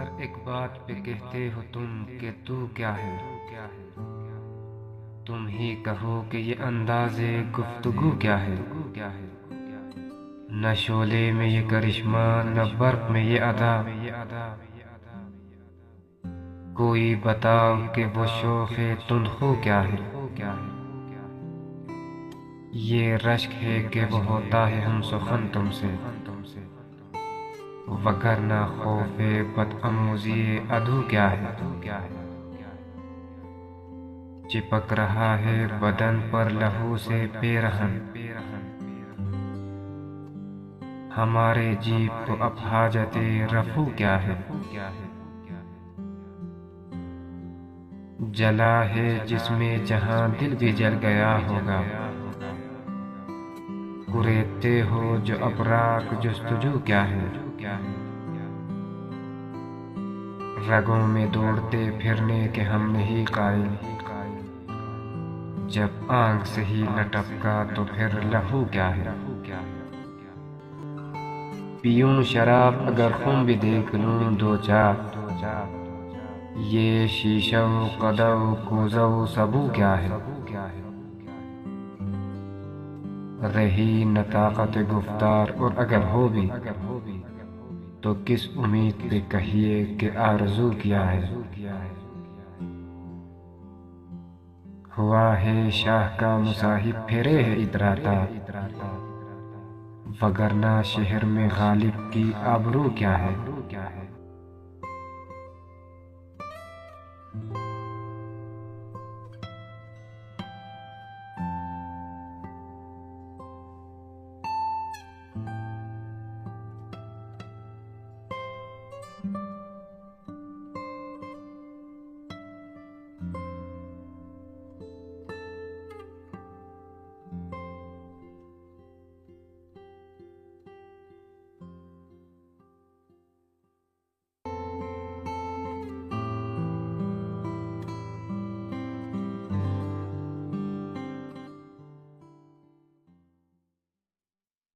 हर एक बात पे कहते हो तुम कि तू क्या है। तुम ही कहो कि ये अंदाज़े गुफ्तगू क्या है। न शोले में ये करिश्मा न बर्फ में ये अदा। कोई बताओ कि वो शोखे तुंदखू क्या है। ये रश्क है कि वो होता है हम सुखन तुमसे, वगरना खौफे बदअमूज़ी अधू क्या है। चिपक रहा है बदन पर लहू से बेरहम, हमारे जीब को अब हाजते रफू क्या है। जला है जिसमें जहां दिल भी जल गया होगा, कुरेदते हो जो अब राख जुस्तजू क्या है। रगों में दौड़ते फिरने के हम नहीं कायल, जब आंख से ही लटका तो फिर लहू क्या है। पीऊं शराब अगर खून भी देख लूं दो चार, ये शीशो कदौ कूजौ सबू क्या है। रही न ताकत गुफ्तार और अगर हो भी तो किस उम्मीद पे कहिए कि आरज़ू क्या है। हुआ है शाह का मुसाहिब फेरे है इतराता, वगरना शहर में गालिब की आबरू क्या है।